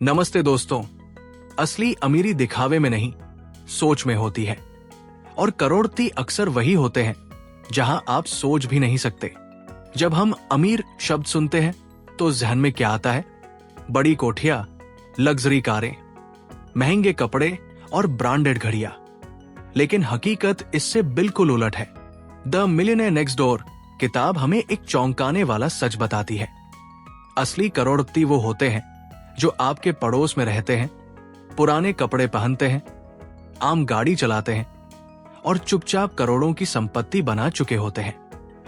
नमस्ते दोस्तों। असली अमीरी दिखावे में नहीं, सोच में होती है। और करोड़पति अक्सर वही होते हैं जहां आप सोच भी नहीं सकते। जब हम अमीर शब्द सुनते हैं तो जहन में क्या आता है? बड़ी कोठियां, लग्जरी कारें, महंगे कपड़े और ब्रांडेड घड़ियां। लेकिन हकीकत इससे बिल्कुल उलट है। द मिलियनेयर नेक्स्ट डोर किताब हमें एक चौंकाने वाला सच बताती है। असली करोड़पति वो होते हैं जो आपके पड़ोस में रहते हैं, पुराने कपड़े पहनते हैं, आम गाड़ी चलाते हैं और चुपचाप करोड़ों की संपत्ति बना चुके होते हैं।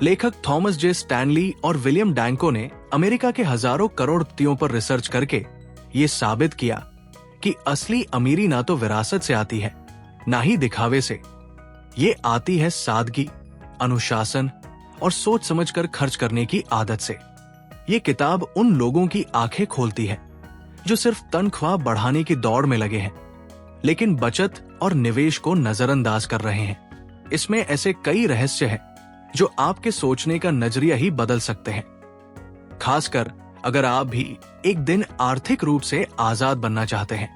लेखक थॉमस जे स्टैनली और विलियम डैंको ने अमेरिका के हजारों करोड़पतियों पर रिसर्च करके ये साबित किया कि असली अमीरी ना तो विरासत से आती है, ना ही दिखावे से। ये आती है सादगी, अनुशासन और सोच समझकर खर्च करने की आदत से। ये किताब उन लोगों की आंखें खोलती है जो सिर्फ तनख्वाह बढ़ाने की दौड़ में लगे हैं, लेकिन बचत और निवेश को नजरअंदाज कर रहे हैं। इसमें ऐसे कई रहस्य हैं जो आपके सोचने का नजरिया ही बदल सकते हैं, खासकर अगर आप भी एक दिन आर्थिक रूप से आजाद बनना चाहते हैं।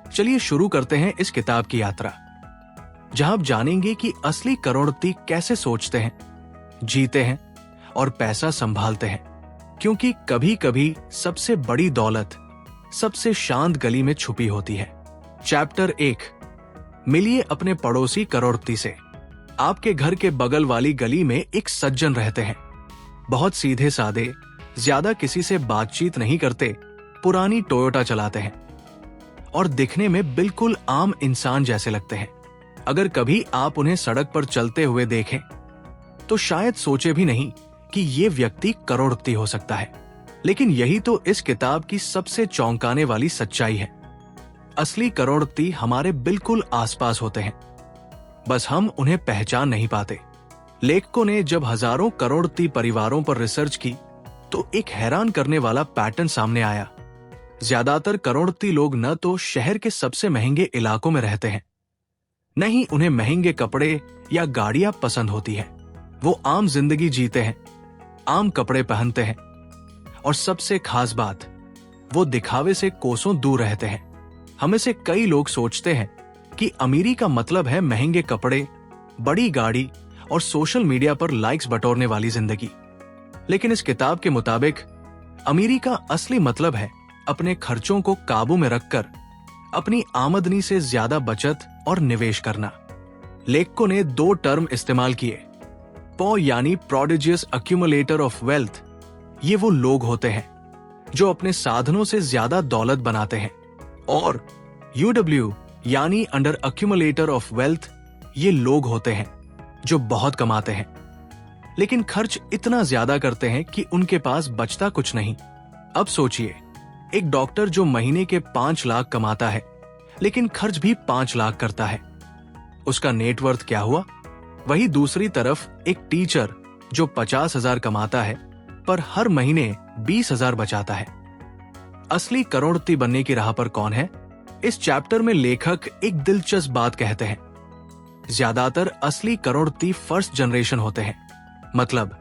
चलिए शुरू करते हैं इस किताब की यात्रा, जहां आप जानेंगे कि असली करोड़पति कैसे सोचते हैं, जीते हैं और पैसा संभालते हैं। क्योंकि कभी कभी सबसे बड़ी दौलत सबसे शांत गली में छुपी होती है। चैप्टर 1, मिलिए अपने पड़ोसी करोड़पति से। आपके घर के बगल वाली गली में एक सज्जन रहते हैं। बहुत सीधे सादे, ज्यादा किसी से बातचीत नहीं करते, पुरानी टोयोटा चलाते हैं और दिखने में बिल्कुल आम इंसान जैसे लगते हैं। अगर कभी आप उन्हें सड़क पर चलते हुए देखें तो शायद सोचे भी नहीं कि ये व्यक्ति करोड़पति हो सकता है। लेकिन यही तो इस किताब की सबसे चौंकाने वाली सच्चाई है। असली करोड़पति हमारे बिल्कुल आसपास होते हैं, बस हम उन्हें पहचान नहीं पाते। लेखकों ने जब हजारों करोड़पति परिवारों पर रिसर्च की तो एक हैरान करने वाला पैटर्न सामने आया। ज्यादातर करोड़पति लोग न तो शहर के सबसे महंगे इलाकों में रहते हैं, न ही उन्हें महंगे कपड़े या गाड़ियां पसंद होती है। वो आम जिंदगी जीते हैं, आम कपड़े पहनते हैं और सबसे खास बात, वो दिखावे से कोसों दूर रहते हैं। हमें से कई लोग सोचते हैं कि अमीरी का मतलब है महंगे कपड़े, बड़ी गाड़ी और सोशल मीडिया पर लाइक्स बटोरने वाली जिंदगी। लेकिन इस किताब के मुताबिक अमीरी का असली मतलब है अपने खर्चों को काबू में रखकर अपनी आमदनी से ज्यादा बचत और निवेश करना। लेखकों ने 2 टर्म इस्तेमाल किए। पॉ यानी प्रोडिजियस अक्यूमुलेटर ऑफ वेल्थ, ये वो लोग होते हैं जो अपने साधनों से ज्यादा दौलत बनाते हैं, और यूडब्ल्यू यानी अंडर अक्यूमुलेटर ऑफ वेल्थ, ये लोग होते हैं जो बहुत कमाते हैं लेकिन खर्च इतना ज्यादा करते हैं कि उनके पास बचता कुछ नहीं। अब सोचिए, एक डॉक्टर जो महीने के 5 लाख कमाता है लेकिन खर्च भी 5 लाख करता है, उसका नेटवर्थ क्या हुआ? वही दूसरी तरफ एक टीचर जो 50,000 कमाता है पर हर महीने 20,000 बचाता है। असली करोड़पति बनने की राह पर कौन है? इस चैप्टर में लेखक एक दिलचस्प बात कहते हैं। ज्यादातर असली करोड़पति फर्स्ट जनरेशन होते हैं, मतलब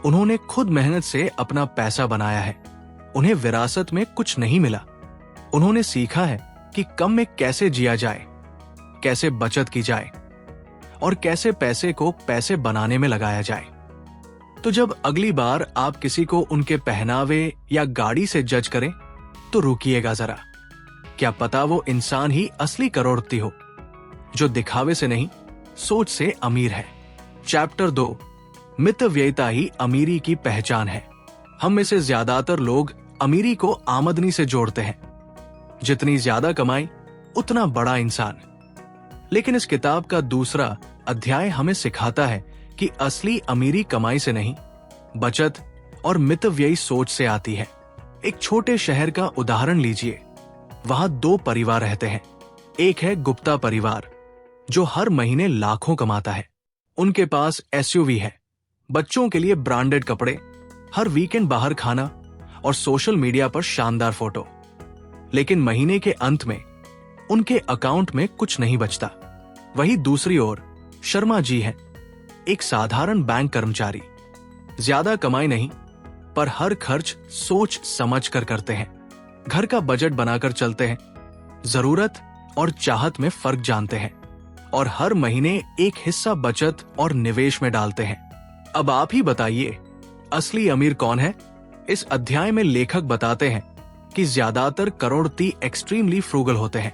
उन्होंने खुद मेहनत से अपना पैसा बनाया है। उन्हें विरासत में कुछ नहीं मिला। उन्होंने सीखा है कि कम में कैसे जिया जाए, कैसे बचत की जाए और कैसे पैसे को पैसे बनाने में लगाया जाए। तो जब अगली बार आप किसी को उनके पहनावे या गाड़ी से जज करें तो रुकिएगा जरा। क्या पता वो इंसान ही असली करोड़पति हो, जो दिखावे से नहीं, सोच से अमीर है। चैप्टर 2, मितव्ययिता ही अमीरी की पहचान है। हम में से ज्यादातर लोग अमीरी को आमदनी से जोड़ते हैं। जितनी ज्यादा कमाई उतना बड़ा इंसान। लेकिन इस किताब का दूसरा अध्याय हमें सिखाता है कि असली अमीरी कमाई से नहीं, बचत और मितव्ययी सोच से आती है। एक छोटे शहर का उदाहरण लीजिए। वहां 2 परिवार रहते हैं। एक है गुप्ता परिवार, जो हर महीने लाखों कमाता है। उनके पास एसयूवी है, बच्चों के लिए ब्रांडेड कपड़े, हर वीकेंड बाहर खाना और सोशल मीडिया पर शानदार फोटो। लेकिन महीने के अंत में उनके अकाउंट में कुछ नहीं बचता। वही दूसरी ओर शर्मा जी हैं, एक साधारण बैंक कर्मचारी। ज्यादा कमाई नहीं, पर हर खर्च सोच समझ कर करते हैं। घर का बजट बनाकर चलते हैं, जरूरत और चाहत में फर्क जानते हैं और हर महीने एक हिस्सा बचत और निवेश में डालते हैं। अब आप ही बताइए, असली अमीर कौन है? इस अध्याय में लेखक बताते हैं कि ज्यादातर करोड़पति एक्सट्रीमली फ्रूगल होते हैं।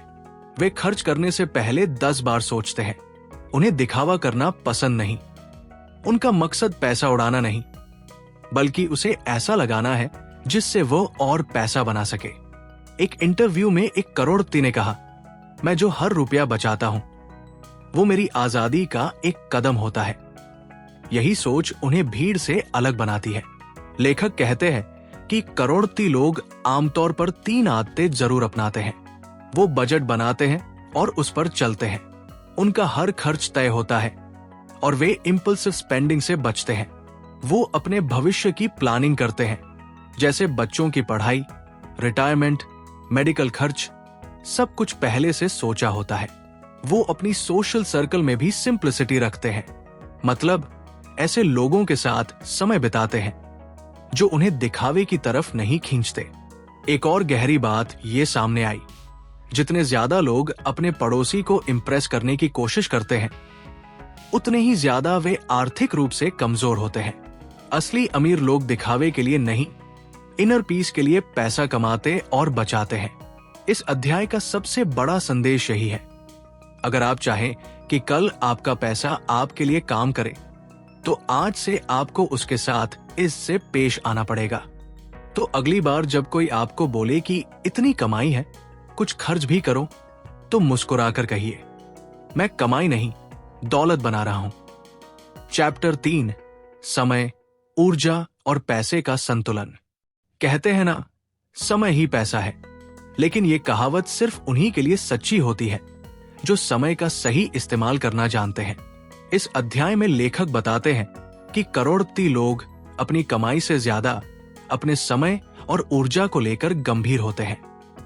वे खर्च करने से पहले 10 बार सोचते हैं। उन्हें दिखावा करना पसंद नहीं। उनका मकसद पैसा उड़ाना नहीं, बल्कि उसे ऐसा लगाना है जिससे वो और पैसा बना सके। एक इंटरव्यू में एक करोड़पति ने कहा, मैं जो हर रुपया बचाता हूं वो मेरी आजादी का एक कदम होता है। यही सोच उन्हें भीड़ से अलग बनाती है। लेखक कहते हैं कि करोड़पति लोग आमतौर पर 3 आदतें जरूर अपनाते हैं। वो बजट बनाते हैं और उस पर चलते हैं। उनका हर खर्च तय होता है और वे इंपल्सिव स्पेंडिंग से बचते हैं। वो अपने भविष्य की प्लानिंग करते हैं, जैसे बच्चों की पढ़ाई, रिटायरमेंट, मेडिकल खर्च, सब कुछ पहले से सोचा होता है। वो अपनी सोशल सर्कल में भी सिंप्लिसिटी रखते हैं, मतलब ऐसे लोगों के साथ समय बिताते हैं जो उन्हें दिखावे की तरफ नहीं खींचते। एक और गहरी बात ये सामने आई, जितने ज्यादा लोग अपने पड़ोसी को इम्प्रेस करने की कोशिश करते हैं, उतने ही ज्यादा वे आर्थिक रूप से कमजोर होते हैं। असली अमीर लोग दिखावे के लिए नहीं, इनर पीस के लिए पैसा कमाते और बचाते हैं। इस अध्याय का सबसे बड़ा संदेश यही है, अगर आप चाहें कि कल आपका पैसा आपके लिए काम करे, तो आज से आपको उसके साथ इससे पेश आना पड़ेगा। तो अगली बार जब कोई आपको बोले कि इतनी कमाई है, कुछ खर्च भी करो, तो मुस्कुराकर कहिए, मैं कमाई नहीं, दौलत बना रहा हूं। चैप्टर 3, समय, ऊर्जा और पैसे का संतुलन। कहते हैं ना, समय ही पैसा है, लेकिन ये कहावत सिर्फ उन्हीं के लिए सच्ची होती है जो समय का सही इस्तेमाल करना जानते हैं। इस अध्याय में लेखक बताते हैं कि करोड़पति लोग अपनी कमाई से ज्यादा अपने समय और ऊर्जा को लेकर गंभीर होते हैं।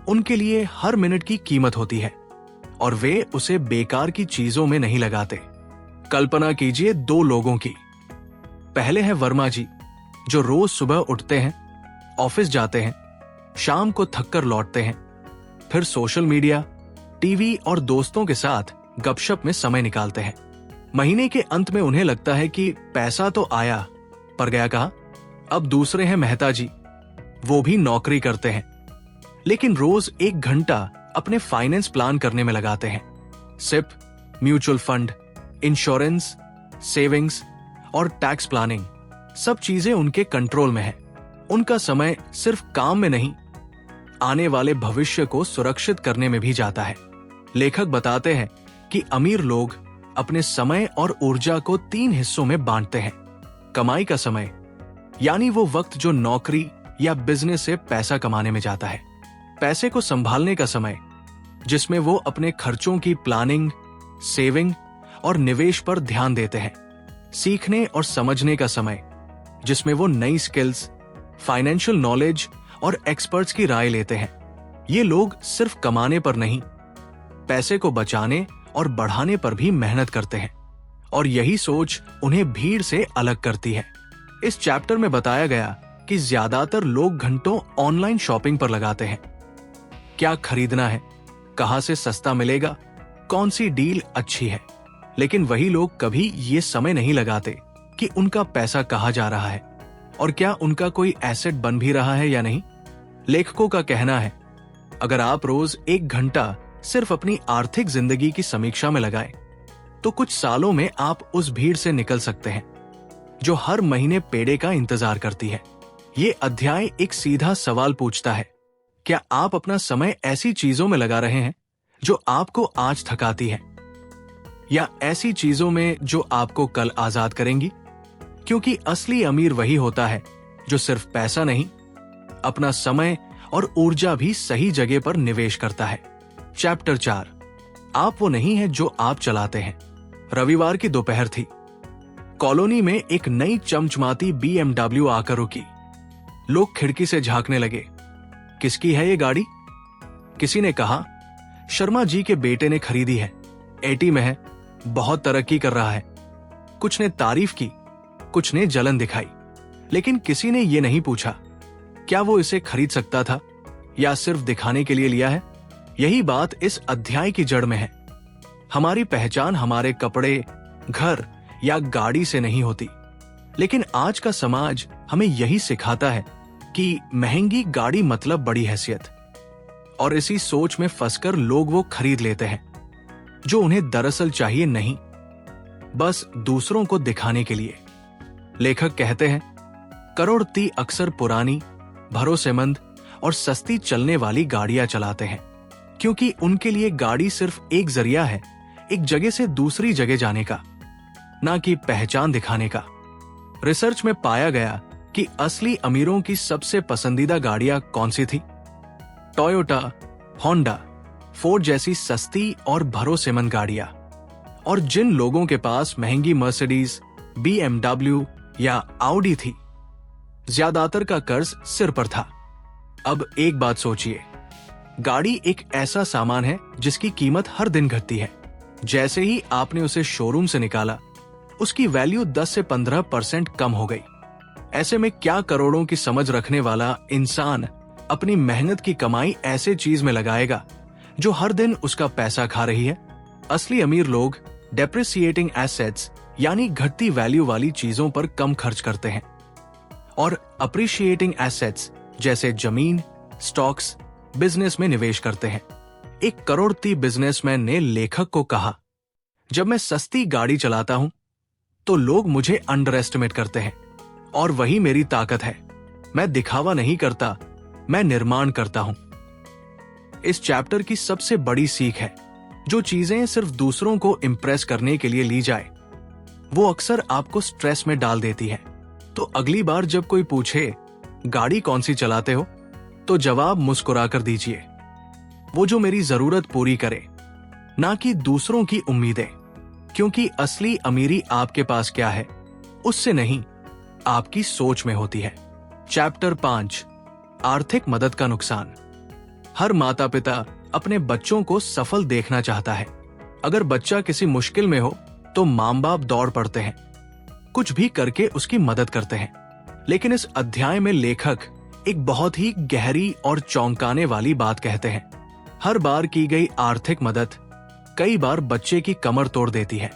उनके लिए हर मिनट की कीमत होती है और वे उसे बेकार की चीजों में नहीं लगाते। कल्पना कीजिए 2 लोगों की। पहले है वर्मा जी, जो रोज सुबह उठते हैं, ऑफिस जाते हैं, शाम को थककर लौटते हैं, फिर सोशल मीडिया, टीवी और दोस्तों के साथ गपशप में समय निकालते हैं। महीने के अंत में उन्हें लगता है कि पैसा तो आया पर गया कहां। अब दूसरे हैं मेहता जी, वो भी नौकरी करते हैं, लेकिन रोज 1 घंटा अपने फाइनेंस प्लान करने में लगाते हैं। SIP, mutual fund, insurance, savings और टैक्स प्लानिंग, सब चीजें उनके कंट्रोल में है। उनका समय सिर्फ काम में नहीं, आने वाले भविष्य को सुरक्षित करने में भी जाता है। लेखक बताते हैं कि अमीर लोग अपने समय और ऊर्जा को 3 हिस्सों में बांटते हैं। कमाई का समय, यानी वो वक्त जो नौकरी या बिजनेस से पैसा कमाने में जाता है। पैसे को संभालने का समय, जिसमें वो अपने खर्चों की प्लानिंग, सेविंग और निवेश पर ध्यान देते हैं। सीखने और समझने का समय, जिसमें वो नई स्किल्स, फाइनेंशियल नॉलेज और एक्सपर्ट्स की राय लेते हैं। ये लोग सिर्फ कमाने पर नहीं, पैसे को बचाने और बढ़ाने पर भी मेहनत करते हैं, और यही सोच उन्हें भीड़ से अलग करती है। इस चैप्टर में बताया गया कि ज्यादातर लोग घंटों ऑनलाइन शॉपिंग पर लगाते हैं। क्या खरीदना है, कहां से सस्ता मिलेगा, कौन सी डील अच्छी है, लेकिन वही लोग कभी ये समय नहीं लगाते कि उनका पैसा कहां जा रहा है और क्या उनका कोई एसेट बन भी रहा है या नहीं। लेखकों का कहना है, अगर आप रोज 1 घंटा सिर्फ अपनी आर्थिक जिंदगी की समीक्षा में लगाएं, तो कुछ सालों में आप उस भीड़ से निकल सकते हैं जो हर महीने पेड़े का इंतजार करती है। ये अध्याय एक सीधा सवाल पूछता है, क्या आप अपना समय ऐसी चीजों में लगा रहे हैं जो आपको आज थकाती है, या ऐसी चीजों में जो आपको कल आजाद करेंगी? क्योंकि असली अमीर वही होता है जो सिर्फ पैसा नहीं, अपना समय और ऊर्जा भी सही जगह पर निवेश करता है। चैप्टर 4, आप वो नहीं है जो आप चलाते हैं। रविवार की दोपहर थी। कॉलोनी में एक नई चमचमाती BMW आकर रुकी। लोग खिड़की से झांकने लगे, किसकी है ये गाड़ी? किसी ने कहा, शर्मा जी के बेटे ने खरीदी है, 80 में है, बहुत तरक्की कर रहा है। कुछ ने तारीफ की, कुछ ने जलन दिखाई, लेकिन किसी ने ये नहीं पूछा क्या वो इसे खरीद सकता था या सिर्फ दिखाने के लिए लिया है? यही बात इस अध्याय की जड़ में है। हमारी पहचान हमारे कपड़े, घर या गाड़ी से नहीं होती, लेकिन आज का समाज हमें यही सिखाता है कि महंगी गाड़ी मतलब बड़ी हैसियत, और इसी सोच में फंसकर लोग वो खरीद लेते हैं जो उन्हें दरअसल चाहिए नहीं, बस दूसरों को दिखाने के लिए। लेखक कहते हैं, करोड़पति अक्सर पुरानी, भरोसेमंद और सस्ती चलने वाली गाड़ियां चलाते हैं, क्योंकि उनके लिए गाड़ी सिर्फ एक जरिया है एक जगह से दूसरी जगह जाने का, ना कि पहचान दिखाने का। रिसर्च में पाया गया कि असली अमीरों की सबसे पसंदीदा गाड़ियां कौन सी थी? टोयोटा, होंडा, फोर्ड जैसी सस्ती और भरोसेमंद गाड़ियां। और जिन लोगों के पास महंगी मर्सिडीज, BMW या ऑडी थी, ज्यादातर का कर्ज सिर पर था। अब एक बात सोचिए, गाड़ी एक ऐसा सामान है जिसकी कीमत हर दिन घटती है। जैसे ही आपने उसे शोरूम से निकाला, उसकी वैल्यू 10 से 15% कम हो गई। ऐसे में क्या करोड़ों की समझ रखने वाला इंसान अपनी मेहनत की कमाई ऐसे चीज में लगाएगा जो हर दिन उसका पैसा खा रही है? असली अमीर लोग डेप्रिसिएटिंग एसेट्स यानी घटती वैल्यू वाली चीजों पर कम खर्च करते हैं और अप्रिशिएटिंग एसेट्स जैसे जमीन, स्टॉक्स, बिजनेस में निवेश करते हैं। एक करोड़पति बिजनेसमैन ने लेखक को कहा, जब मैं सस्ती गाड़ी चलाता हूं तो लोग मुझे अंडर एस्टिमेट करते हैं, और वही मेरी ताकत है। मैं दिखावा नहीं करता, मैं निर्माण करता हूं। इस चैप्टर की सबसे बड़ी सीख है, जो चीजें सिर्फ दूसरों को इंप्रेस करने के लिए ली जाए, वो अक्सर आपको स्ट्रेस में डाल देती है। तो अगली बार जब कोई पूछे गाड़ी कौन सी चलाते हो, तो जवाब मुस्कुराकर दीजिए, वो जो मेरी जरूरत पूरी करे, ना कि दूसरों की उम्मीदें। क्योंकि असली अमीरी आपके पास क्या है उससे नहीं, आपकी सोच में होती है। चैप्टर 5, आर्थिक मदद का नुकसान। हर माता पिता अपने बच्चों को सफल देखना चाहता है। अगर बच्चा किसी मुश्किल में हो तो माँ बाप दौड़ पड़ते हैं, कुछ भी करके उसकी मदद करते हैं। लेकिन इस अध्याय में लेखक एक बहुत ही गहरी और चौंकाने वाली बात कहते हैं। हर बार की गई आर्थिक मदद कई बार बच्चे की कमर तोड़ देती है।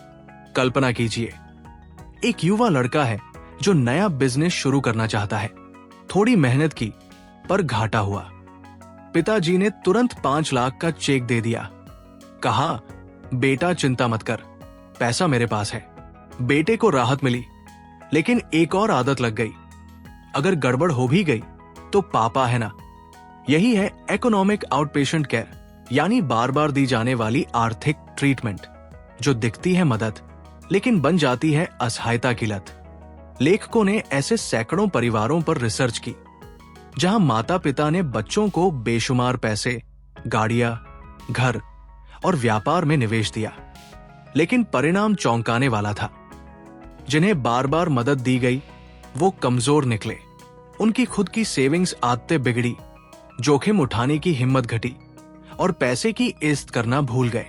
कल्पना कीजिए, एक युवा लड़का है जो नया बिजनेस शुरू करना चाहता है। थोड़ी मेहनत की पर घाटा हुआ। पिताजी ने तुरंत 5 लाख का चेक दे दिया। कहा, बेटा चिंता मत कर, पैसा मेरे पास है। बेटे को राहत मिली, लेकिन एक और आदत लग गई, अगर गड़बड़ हो भी गई तो पापा है ना। यही है इकोनॉमिक आउटपेशेंट केयर, यानी बार बार दी जाने वाली आर्थिक ट्रीटमेंट, जो दिखती है मदद लेकिन बन जाती है असहायता की लत। लेखकों ने ऐसे सैकड़ों परिवारों पर रिसर्च की जहां माता पिता ने बच्चों को बेशुमार पैसे, गाड़ियां, घर और व्यापार में निवेश दिया, लेकिन परिणाम चौंकाने वाला था। जिन्हें बार बार मदद दी गई वो कमजोर निकले, उनकी खुद की सेविंग्स आदतें बिगड़ी, जोखिम उठाने की हिम्मत घटी और पैसे की इज्जत करना भूल गए।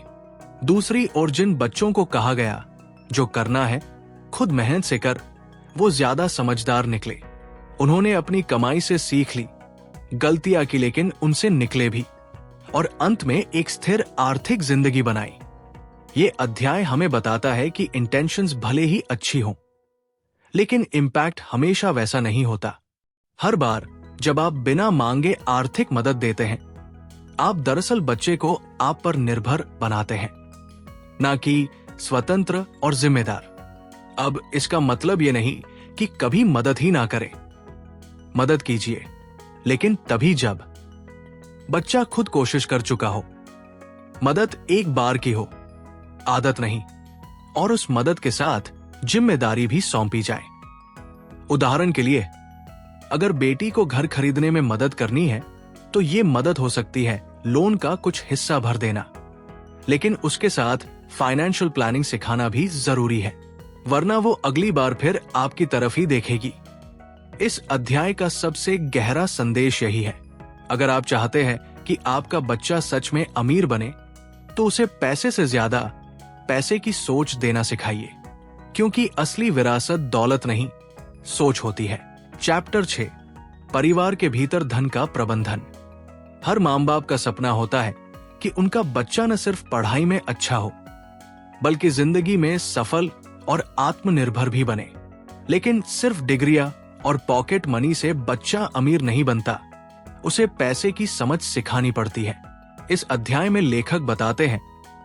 दूसरी ओर जिन बच्चों को कहा गया जो करना है खुद मेहनत से कर, वो ज्यादा समझदार निकले। उन्होंने अपनी कमाई से सीख ली, गलतियां की लेकिन उनसे निकले भी, और अंत में एक स्थिर आर्थिक जिंदगी बनाई। ये अध्याय हमें बताता है कि इंटेंशंस भले ही अच्छी हों, लेकिन इम्पैक्ट हमेशा वैसा नहीं होता। हर बार जब आप बिना मांगे आर्थिक मदद देते हैं, आप दरअसल बच्चे को आप पर निर्भर बनाते हैं, ना कि स्वतंत्र और जिम्मेदार। अब इसका मतलब यह नहीं कि कभी मदद ही ना करें। मदद कीजिए, लेकिन तभी जब बच्चा खुद कोशिश कर चुका हो, मदद एक बार की हो, आदत नहीं, और उस मदद के साथ जिम्मेदारी भी सौंपी जाए। उदाहरण के लिए, अगर बेटी को घर खरीदने में मदद करनी है तो ये मदद हो सकती है लोन का कुछ हिस्सा भर देना, लेकिन उसके साथ फाइनेंशियल प्लानिंग सिखाना भी जरूरी है, वरना वो अगली बार फिर आपकी तरफ ही देखेगी। इस अध्याय का सबसे गहरा संदेश यही है, अगर आप चाहते हैं कि आपका बच्चा सच में अमीर बने तो उसे पैसे से ज्यादा पैसे की सोच देना सिखाइए, क्योंकि असली विरासत दौलत नहीं, सोच होती है। चैप्टर 6, परिवार के भीतर धन का प्रबंधन। हर माँ बाप का सपना होता है कि उनका बच्चा न सिर्फ पढ़ाई में अच्छा हो बल्कि जिंदगी में सफल और आत्मनिर्भर भी बने। लेकिन सिर्फ डिग्रियां और पॉकेट मनी से बच्चा अमीर नहीं बनता, उसे पैसे की समझ सिखानी पड़ती है। इस अध्याय में लेखक बताते हैं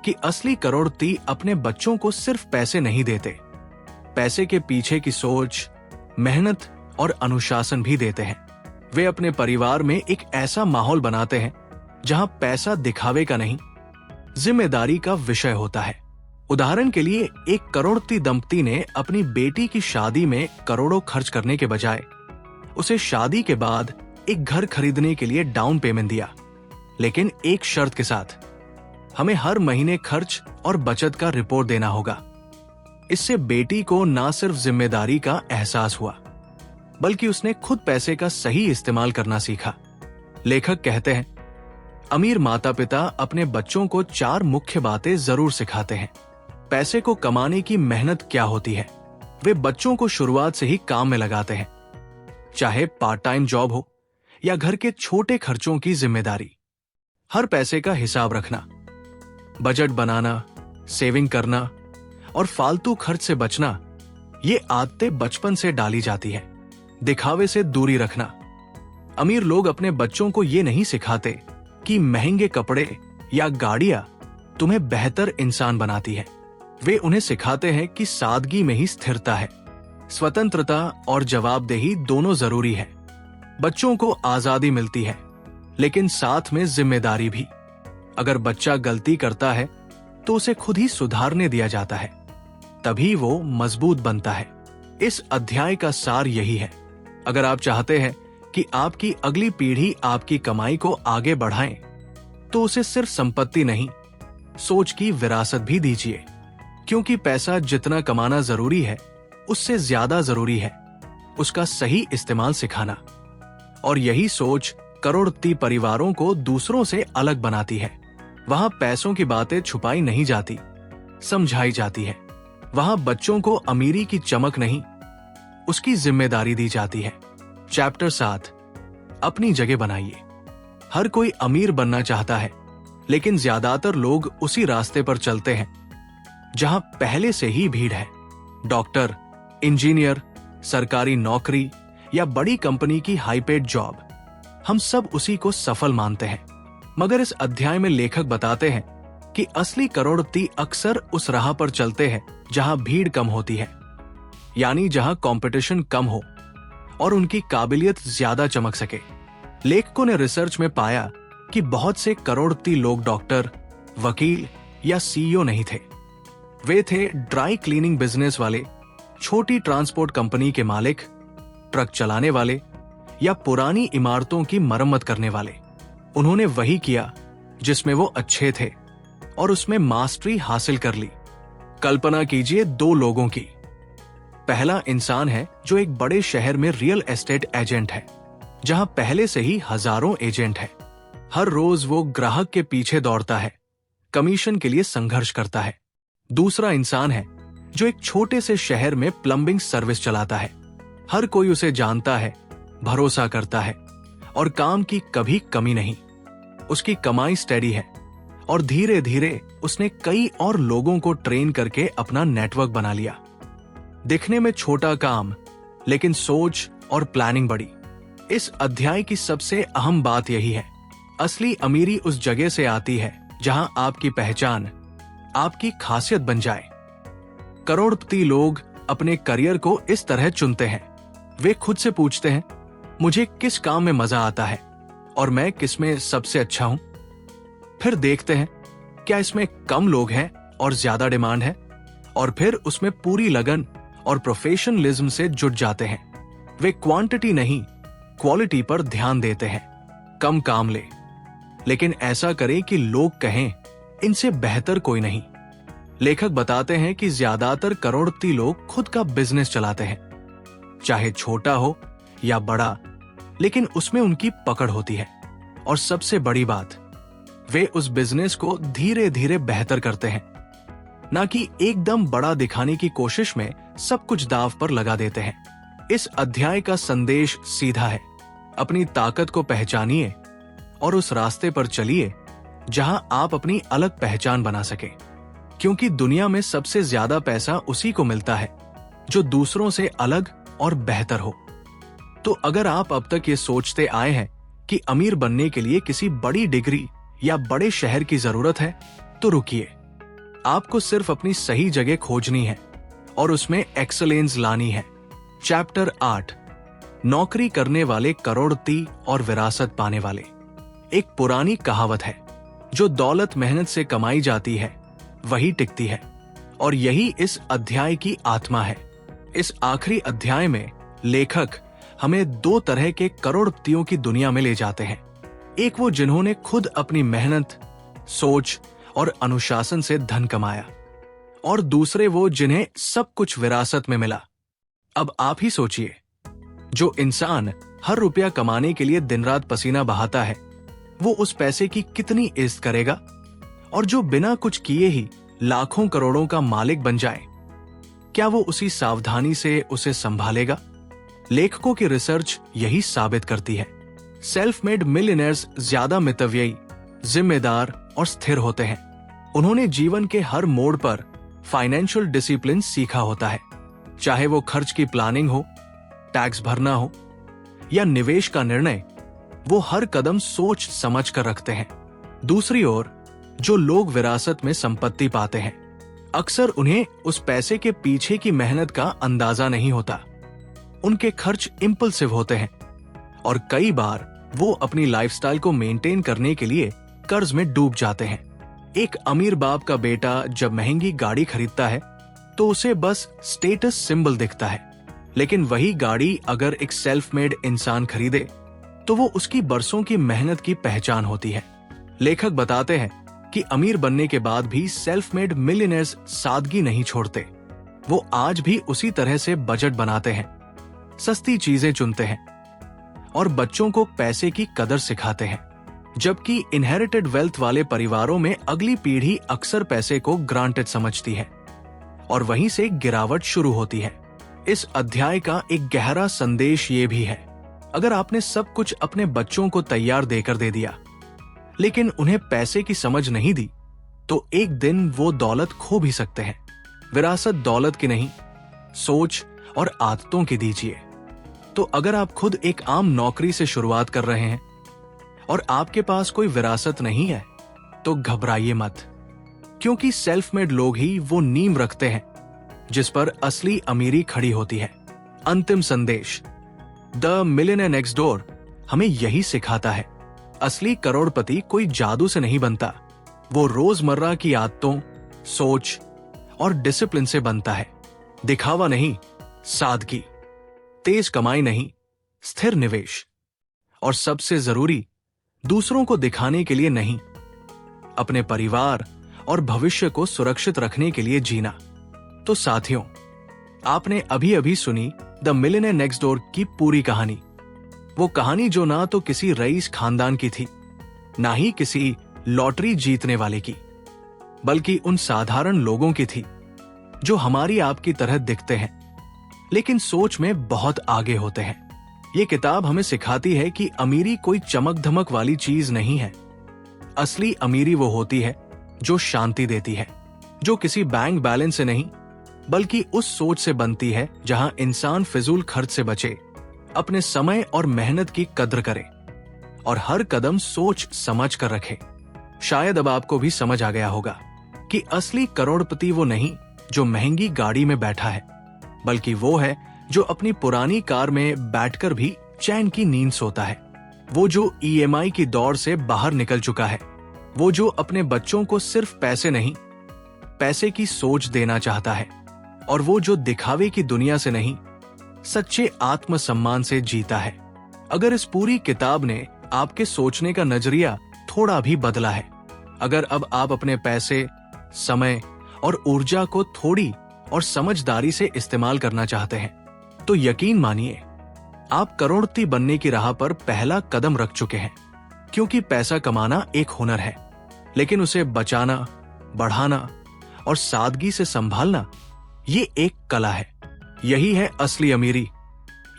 कि असली करोड़पति अपने बच्चों को सिर्फ पैसे नहीं देते, पैसे के पीछे की सोच, मेहनत और अनुशासन भी देते हैं। वे अपने परिवार में एक ऐसा माहौल बनाते हैं जहां पैसा दिखावे का नहीं, जिम्मेदारी का विषय होता है। उदाहरण के लिए एक करोड़पति दंपति ने अपनी बेटी की शादी में करोड़ों खर्च करने के बजाय उसे शादी के बाद एक घर खरीदने के लिए डाउन पेमेंट दिया, लेकिन एक शर्त के साथ, हमें हर महीने खर्च और बचत का रिपोर्ट देना होगा। इससे बेटी को न सिर्फ जिम्मेदारी का एहसास हुआ बल्कि उसने खुद पैसे का सही इस्तेमाल करना सीखा। लेखक कहते हैं, अमीर माता पिता अपने बच्चों को 4 मुख्य बातें जरूर सिखाते हैं। पैसे को कमाने की मेहनत क्या होती है, वे बच्चों को शुरुआत से ही काम में लगाते हैं, चाहे पार्ट टाइम जॉब हो या घर के छोटे खर्चों की जिम्मेदारी। हर पैसे का हिसाब रखना, बजट बनाना, सेविंग करना और फालतू खर्च से बचना, ये आदतें बचपन से डाली जाती है। दिखावे से दूरी रखना, अमीर लोग अपने बच्चों को ये नहीं सिखाते कि महंगे कपड़े या गाड़ियां तुम्हें बेहतर इंसान बनाती है। वे उन्हें सिखाते हैं कि सादगी में ही स्थिरता है, स्वतंत्रता और जवाबदेही दोनों जरूरी है। बच्चों को आजादी मिलती है लेकिन साथ में जिम्मेदारी भी। अगर बच्चा गलती करता है तो उसे खुद ही सुधारने दिया जाता है, तभी वो मजबूत बनता है। इस अध्याय का सार यही है, अगर आप चाहते हैं कि आपकी अगली पीढ़ी आपकी कमाई को आगे बढ़ाए तो उसे सिर्फ संपत्ति नहीं, सोच की विरासत भी दीजिए। क्योंकि पैसा जितना कमाना जरूरी है, उससे ज्यादा जरूरी है उसका सही इस्तेमाल सिखाना। और यही सोच करोड़पति परिवारों को दूसरों से अलग बनाती है। वहां पैसों की बातें छुपाई नहीं जाती, समझाई जाती है। वहां बच्चों को अमीरी की चमक नहीं, उसकी जिम्मेदारी दी जाती है। चैप्टर 7, अपनी जगह बनाइए। हर कोई अमीर बनना चाहता है, लेकिन ज्यादातर लोग उसी रास्ते पर चलते हैं जहां पहले से ही भीड़ है। डॉक्टर, इंजीनियर, सरकारी नौकरी या बड़ी कंपनी की हाई पेड जॉब, हम सब उसी को सफल मानते हैं। मगर इस अध्याय में लेखक बताते हैं कि असली करोड़पति अक्सर उस राह पर चलते हैं जहां भीड़ कम होती है, यानी जहां कंपटीशन कम हो और उनकी काबिलियत ज्यादा चमक सके। लेखकों ने रिसर्च में पाया कि बहुत से करोड़पति लोग डॉक्टर, वकील या सीईओ नहीं थे। वे थे ड्राई क्लीनिंग बिजनेस वाले, छोटी ट्रांसपोर्ट कंपनी के मालिक, ट्रक चलाने वाले या पुरानी इमारतों की मरम्मत करने वाले। उन्होंने वही किया जिसमें वो अच्छे थे और उसमें मास्टरी हासिल कर ली। कल्पना कीजिए 2 लोगों की। पहला इंसान है जो एक बड़े शहर में रियल एस्टेट एजेंट है, जहां पहले से ही हजारों एजेंट हैं। हर रोज वो ग्राहक के पीछे दौड़ता है, कमीशन के लिए संघर्ष करता है। दूसरा इंसान है जो एक छोटे से शहर में प्लम्बिंग सर्विस चलाता है। हर कोई उसे जानता है, भरोसा करता है और काम की कभी कमी नहीं। उसकी कमाई स्टेडी है और धीरे धीरे उसने कई और लोगों को ट्रेन करके अपना नेटवर्क बना लिया। दिखने में छोटा काम, लेकिन सोच और प्लानिंग बड़ी। इस अध्याय की सबसे अहम बात यही है, असली अमीरी उस जगह से आती है जहां आपकी पहचान आपकी खासियत बन जाए। करोड़पति लोग अपने करियर को इस तरह चुनते हैं। वे खुद से पूछते हैं, मुझे किस काम में मजा आता है और मैं किसमें सबसे अच्छा हूं। फिर देखते हैं क्या इसमें कम लोग हैं और ज्यादा डिमांड है, और फिर उसमें पूरी लगन और प्रोफेशनलिज्म से जुट जाते हैं। वे क्वांटिटी नहीं, क्वालिटी पर ध्यान देते हैं। कम काम ले, लेकिन ऐसा करें कि लोग कहें इनसे बेहतर कोई नहीं। लेखक बताते हैं कि ज्यादातर करोड़पति लोग खुद का बिजनेस चलाते हैं, चाहे छोटा हो या बड़ा, लेकिन उसमें उनकी पकड़ होती है। और सबसे बड़ी बात, वे उस बिजनेस को धीरे धीरे बेहतर करते हैं, ना कि एकदम बड़ा दिखाने की कोशिश में सब कुछ दांव पर लगा देते हैं। इस अध्याय का संदेश सीधा है, अपनी ताकत को पहचानिए और उस रास्ते पर चलिए जहां आप अपनी अलग पहचान बना सके, क्योंकि दुनिया में सबसे ज्यादा पैसा उसी को मिलता है जो दूसरों से अलग और बेहतर हो। तो अगर आप अब तक ये सोचते आए हैं कि अमीर बनने के लिए किसी बड़ी डिग्री या बड़े शहर की जरूरत है, तो रुकिए। आपको सिर्फ अपनी सही जगह खोजनी है और उसमें एक्सीलेंस लानी है। चैप्टर 8, नौकरी करने वाले करोड़पति और विरासत पाने वाले। एक पुरानी कहावत है, जो दौलत मेहनत से कमाई जाती है वही टिकती है, और यही इस अध्याय की आत्मा है। इस आखिरी अध्याय में लेखक हमें दो तरह के करोड़पतियों की दुनिया में ले जाते हैं। एक वो जिन्होंने खुद अपनी मेहनत, सोच और अनुशासन से धन कमाया, और दूसरे वो जिन्हें सब कुछ विरासत में मिला। अब आप ही सोचिए, जो इंसान हर रुपया कमाने के लिए दिन रात पसीना बहाता है, वो उस पैसे की कितनी इज्जत करेगा, और जो बिना कुछ किए ही लाखों करोड़ों का मालिक बन जाए, क्या वो उसी सावधानी से उसे संभालेगा? लेखकों की रिसर्च यही साबित करती है। सेल्फ मेड मिलियनेयर्स ज्यादा मितव्ययी, जिम्मेदार और स्थिर होते हैं। उन्होंने जीवन के हर मोड़ पर फाइनेंशियल डिसिप्लिन सीखा होता है, चाहे वो खर्च की प्लानिंग हो, टैक्स भरना हो या निवेश का निर्णय, वो हर कदम सोच समझ कर रखते हैं। दूसरी ओर जो लोग विरासत में संपत्ति पाते हैं, अक्सर उन्हें उस पैसे के पीछे की मेहनत का अंदाजा नहीं होता। उनके खर्च इंपल्सिव होते हैं और कई बार वो अपनी लाइफस्टाइल को मेंटेन करने के लिए कर्ज में डूब जाते हैं। एक अमीर बाप का बेटा जब महंगी गाड़ी खरीदता है तो उसे बस स्टेटस सिंबल दिखता है, लेकिन वही गाड़ी अगर एक सेल्फ मेड इंसान खरीदे तो वो उसकी बरसों की मेहनत की पहचान होती है। लेखक बताते हैं कि अमीर बनने के बाद भी सेल्फ मेड मिलियनेयर्स सादगी नहीं छोड़ते। वो आज भी उसी तरह से बजट बनाते हैं, सस्ती चीजें चुनते हैं और बच्चों को पैसे की कदर सिखाते हैं। जबकि इनहेरिटेड वेल्थ वाले परिवारों में अगली पीढ़ी अक्सर पैसे को ग्रांटेड समझती है और वहीं से गिरावट शुरू होती है। इस अध्याय का एक गहरा संदेश ये भी है, अगर आपने सब कुछ अपने बच्चों को तैयार देकर दे दिया लेकिन उन्हें पैसे की समझ नहीं दी, तो एक दिन वो दौलत खो भी सकते हैं। विरासत दौलत की नहीं, सोच और आदतों की दीजिए। तो अगर आप खुद एक आम नौकरी से शुरुआत कर रहे हैं और आपके पास कोई विरासत नहीं है, तो घबराइए मत, क्योंकि सेल्फ मेड लोग ही वो नींव रखते हैं जिस पर असली अमीरी खड़ी होती है। अंतिम संदेश, द मिलियनेयर नेक्स्ट डोर हमें यही सिखाता है, असली करोड़पति कोई जादू से नहीं बनता, वो रोजमर्रा की आदतों, सोच और डिसिप्लिन से बनता है। दिखावा नहीं, सादगी, तेज कमाई नहीं, स्थिर निवेश, और सबसे जरूरी, दूसरों को दिखाने के लिए नहीं, अपने परिवार और भविष्य को सुरक्षित रखने के लिए जीना। तो साथियों, आपने अभी अभी सुनी द मिलियनेयर नेक्स्ट डोर की पूरी कहानी। वो कहानी जो ना तो किसी रईस खानदान की थी, ना ही किसी लॉटरी जीतने वाले की, बल्कि उन साधारण लोगों की थी जो हमारी आपकी तरह दिखते हैं लेकिन सोच में बहुत आगे होते हैं। ये किताब हमें सिखाती है कि अमीरी कोई चमक धमक वाली चीज नहीं है। असली अमीरी वो होती है जो शांति देती है, जो किसी बैंक बैलेंस से नहीं बल्कि उस सोच से बनती है जहां इंसान फिजूल खर्च से बचे, अपने समय और मेहनत की कद्र करे और हर कदम सोच समझ कर रखे। शायद अब आपको भी समझ आ गया होगा कि असली करोड़पति वो नहीं जो महंगी गाड़ी में बैठा है, बल्कि वो है जो अपनी पुरानी कार में बैठकर भी चैन की नींद सोता है। वो जो ईएमआई की दौड़ से बाहर निकल चुका है, वो जो अपने बच्चों को सिर्फ पैसे नहीं, पैसे की सोच देना चाहता है, और वो जो दिखावे की दुनिया से नहीं, सच्चे आत्मसम्मान से जीता है। अगर इस पूरी किताब ने आपके सोचने का नजरिया थोड़ा भी बदला है, अगर अब आप अपने पैसे, समय और ऊर्जा को थोड़ी और समझदारी से इस्तेमाल करना चाहते हैं, तो यकीन मानिए आप करोड़पति बनने की राह पर पहला कदम रख चुके हैं। क्योंकि पैसा कमाना एक हुनर है, लेकिन उसे बचाना, बढ़ाना और सादगी से संभालना ये एक कला है। यही है असली अमीरी,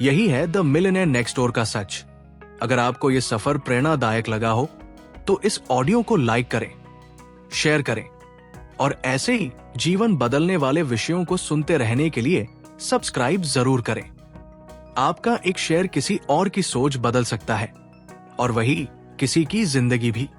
यही है द मिलियनेयर नेक्स्ट डोर का सच। अगर आपको ये सफर प्रेरणादायक लगा हो तो इस ऑडियो को लाइक करें, शेयर करें और ऐसे ही जीवन बदलने वाले विषयों को सुनते रहने के लिए सब्सक्राइब जरूर करें। आपका एक शेयर किसी और की सोच बदल सकता है और वही किसी की जिंदगी भी।